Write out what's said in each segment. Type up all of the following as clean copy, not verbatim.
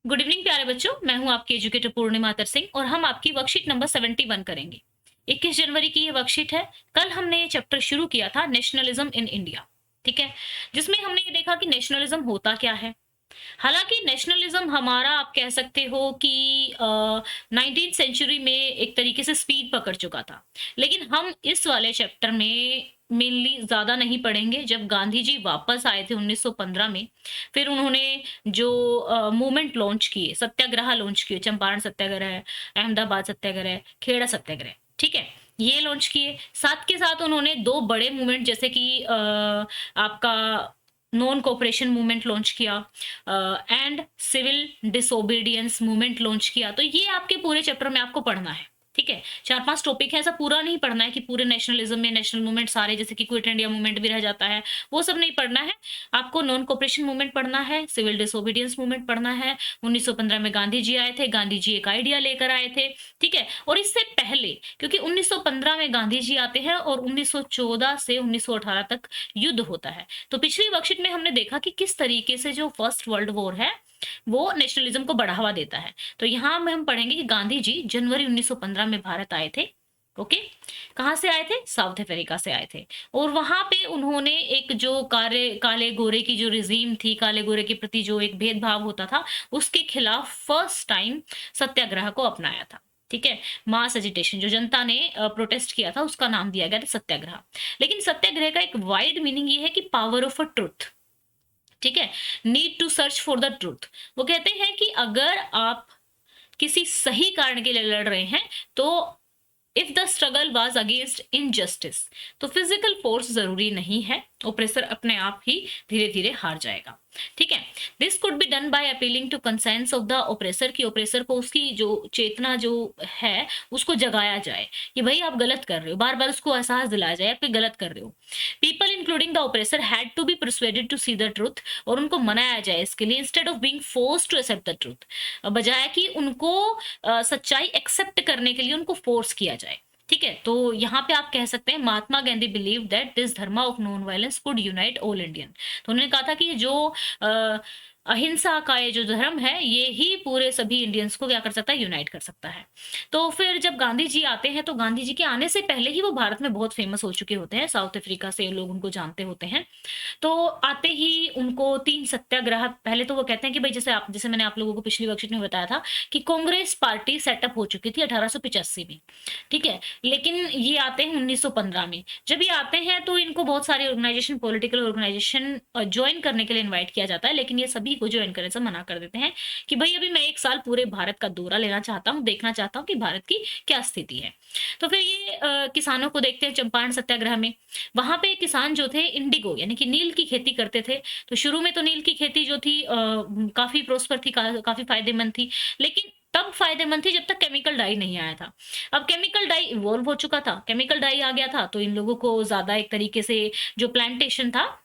Good evening प्यारे बच्चों, मैं हूं आपकी एजुकेटर पूर्णिमा अतर सिंह और हम आपकी वर्कशीट नंबर 71 करेंगे। 21 जनवरी की ये वर्कशीट है। कल हमने ये चैप्टर शुरू किया था नेशनलिज्म इन इंडिया, ठीक है, जिसमें हमने ये देखा कि नेशनलिज्म होता क्या है। हालांकि नेशनलिज्म हमारा आप कह सकते हो कि 19th सेंचुरी में एक तरीके से स्पीड पकड़ चुका था, लेकिन हम इस वाले चैप्टर में मेनली ज्यादा नहीं पढ़ेंगे। जब गांधी जी वापस आए थे 1915 में, फिर उन्होंने जो मूवमेंट लॉन्च किए, सत्याग्रह लॉन्च किए, चंपारण सत्याग्रह, अहमदाबाद सत्याग्रह, खेड़ा सत्याग्रह, ठीक है, ये लॉन्च किए। साथ के साथ उन्होंने दो बड़े मूवमेंट जैसे कि आपका नॉन कोऑपरेशन मूवमेंट लॉन्च किया and civil disobedience movement launch किया। तो ये आपके पूरे चैप्टर में आपको पढ़ना है, ठीक है। 4-5 टॉपिक है, ऐसा पूरा नहीं पढ़ना है कि पूरे नेशनलिज्म में नेशनल मूवमेंट सारे, जैसे कि क्विट इंडिया मूवमेंट भी रह जाता है, वो सब नहीं पढ़ना है। आपको नॉन कोऑपरेशन मूवमेंट पढ़ना है, सिविल डिसोबीडियंस मूवमेंट पढ़ना है। 1915 में गांधी जी आए थे, गांधी जी एक आइडिया लेकर आए थे, ठीक है। और इससे पहले, क्योंकि 1915 में गांधी जी आते हैं और 1914 से 1918 तक युद्ध होता है, तो पिछली वर्कशीट में हमने देखा कि किस तरीके से जो फर्स्ट वर्ल्ड वॉर है वो नेशनलिज्म को बढ़ावा देता है। तो यहाँ में हम पढ़ेंगे कि गांधी जी जनवरी 1915 में भारत आए थे। ओके, कहाँ से आए थे? साउथ अफ्रीका से आए थे। और वहां पे उन्होंने एक जो काले गोरे की जो रिजीम थी, काले गोरे के प्रति जो एक भेदभाव होता था, उसके खिलाफ फर्स्ट टाइम सत्याग्रह को अपनाया था, ठीक है। मास एजिटेशन, जो जनता ने प्रोटेस्ट किया था, उसका नाम दिया गया था सत्याग्रह। लेकिन सत्याग्रह का एक वाइड मीनिंग ये है कि पावर ऑफ अ ट्रुथ, ठीक है, need to search for the truth. वो कहते हैं कि अगर आप किसी सही कारण के लिए लड़ रहे हैं, तो if the struggle was against injustice, तो फिजिकल फोर्स जरूरी नहीं है, ओप्रेसर अपने आप ही धीरे धीरे हार जाएगा, ठीक है। This could be done by appealing to conscience of the oppressor, की ओप्रेसर को उसकी जो चेतना जो है उसको जगाया जाए कि भाई आप गलत कर रहे हो, बार बार उसको एहसास दिलाया जाए आप गलत कर रहे हो। People including the oppressor had to be persuaded to see the truth, और उनको मनाया जाए इसके लिए, instead of being force to accept the truth, बजाय कि उनको सच्चाई एक्सेप्ट करने के लिए उनको फोर्स किया जाए, ठीक है। तो यहाँ पे आप कह सकते हैं Mahatma Gandhi believe that this dharma of non violence could unite all Indian. तो उन्होंने कहा था कि जो अहिंसा का ये जो धर्म है, ये ही पूरे सभी इंडियंस को क्या कर सकता है? यूनाइट कर सकता है। तो फिर जब गांधी जी आते हैं, तो गांधी जी के आने से पहले ही वो भारत में बहुत फेमस हो चुके होते हैं, साउथ अफ्रीका से लोग उनको जानते होते हैं। तो आते ही उनको 3 सत्याग्रह, पहले तो वो कहते हैं कि भाई जैसे मैंने आप लोगों को पिछली वर्कशीट में बताया था कि कांग्रेस पार्टी सेटअप हो चुकी थी 1885 में, ठीक है। लेकिन ये आते हैं 1915 में। जब ये आते हैं तो इनको बहुत सारे ऑर्गेनाइजेशन, पॉलिटिकल ऑर्गेनाइजेशन ज्वाइन करने के लिए इनवाइट किया जाता है, लेकिन ये सभी को ज्वाइन करने से मना कर देते हैं कि भाई अभी मैं 1 साल पूरे भारत का दौरा लेना चाहता हूँ, देखना चाहता हूँ कि भारत की क्या स्थिति है। तो फिर ये किसानों को देखते हैं चंपारण सत्याग्रह में। वहां पे किसान जो थे इंडिगो यानी कि नील की खेती करते थे। तो शुरू में तो नील की खेती जो थी काफी प्रोस्पर थी, काफी फायदेमंद थी, लेकिन तब फायदेमंद थी जब तक केमिकल डाई नहीं आया था। अब केमिकल डाई इवॉल्व हो चुका था, केमिकल डाई आ गया था, तो इन लोगों को ज्यादा एक तरीके से जो प्लांटेशन था,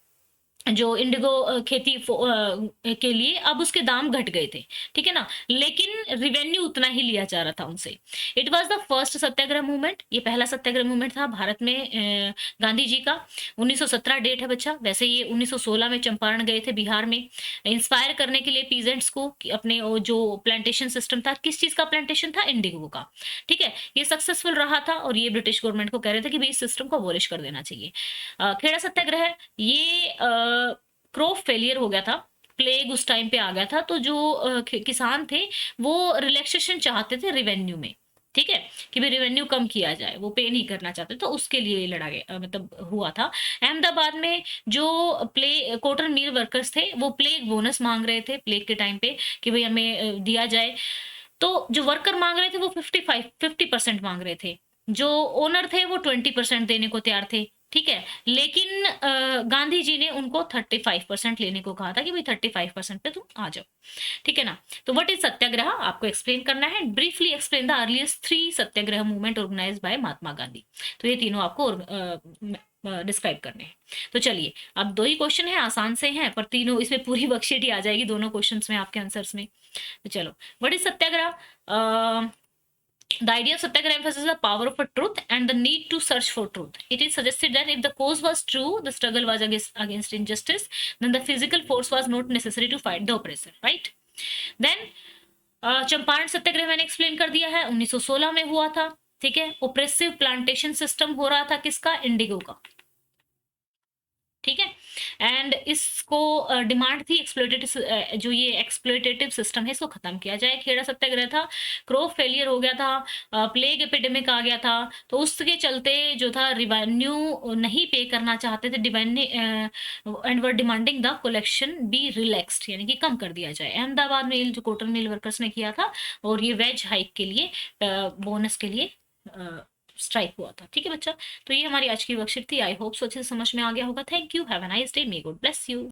जो इंडिगो खेती के लिए, अब उसके दाम घट गए थे, ठीक है ना, लेकिन रिवेन्यू उतना ही लिया जा रहा था उनसे। It was the first Satyagraha movement, ये पहला सत्याग्रह मूवमेंट था भारत में गांधी जी का। 1917 डेट है बच्चा, वैसे ये 1916 में चंपारण गए थे बिहार में, इंस्पायर करने के लिए पीजेंट्स को अपने जो प्लांटेशन सिस्टम था, किस चीज का प्लांटेशन था? इंडिगो का, ठीक है। ये सक्सेसफुल रहा था और ये ब्रिटिश गवर्नमेंट को कह रहे थे कि भाई इस सिस्टम को अबॉलिश कर देना चाहिए। खेड़ा सत्याग्रह, ये क्रॉप फेलियर हो गया था, प्लेग उस टाइम पे आ गया था, तो जो किसान थे वो रिलैक्सेशन चाहते थे रिवेन्यू में, ठीक है, कि भाई रिवेन्यू कम किया जाए, वो पे नहीं करना चाहते, तो उसके लिए ये लड़ा गया, मतलब हुआ था। अहमदाबाद में जो कॉटन मिल वर्कर्स थे, वो प्लेग बोनस मांग रहे थे प्लेग के टाइम पे कि भाई हमें दिया जाए। तो जो वर्कर मांग रहे थे वो 50% मांग रहे थे, जो ओनर थे वो 20% देने को तैयार थे, ठीक है। लेकिन गांधी जी ने उनको 35% लेने को कहा था कि भाई 35% पे तुम आ जाओ, ठीक है ना। तो व्हाट इज सत्याग्रह आपको एक्सप्लेन करना है। Briefly explain the earliest 3 satyagraha movement organised by Mahatma Gandhi. तो ये तीनों आपको डिस्क्राइब करने हैं। तो चलिए, अब 2 ही क्वेश्चन है, आसान से हैं, पर तीनों इसमें पूरी वर्कशीट ही आ जाएगी दोनों क्वेश्चंस में, आपके आंसर्स में। तो चलो, what is Satyagraha? The idea of satyagraha emphasizes the power of a truth and the need to search for truth. It is suggested that if the cause was true, the struggle was against injustice, then the physical force was not necessary to fight the oppressor, right? Then Champaran satyagraha मैंने explain कर दिया है, 1916 में हुआ था। ठीक है, oppressive plantation system हो रहा था किसका, इंडिगो का। ठीक है, एंड इसको डिमांड थी एक्सप्लोइटेटिव, जो ये एक्सप्लोइटेटिव सिस्टम है इसको खत्म किया जाए। खेड़ा सत्याग्रह था, क्रॉप फेलियर हो गया था, प्लेग एपिडेमिक आ गया था, तो उसके चलते जो था रिवेन्यू नहीं पे करना चाहते थे, and were demanding the collection B relaxed, यानी कि कम कर दिया जाए। अहमदाबाद में जो कॉटन मिल वर्कर्स ने किया था, और ये वेज हाइक के लिए, बोनस के लिए स्ट्राइक हुआ था। ठीक है बच्चा, तो ये हमारी आज की वर्कशीट थी। आई होप सो अच्छे से समझ में आ गया होगा। Thank you, have a nice day, may God bless you.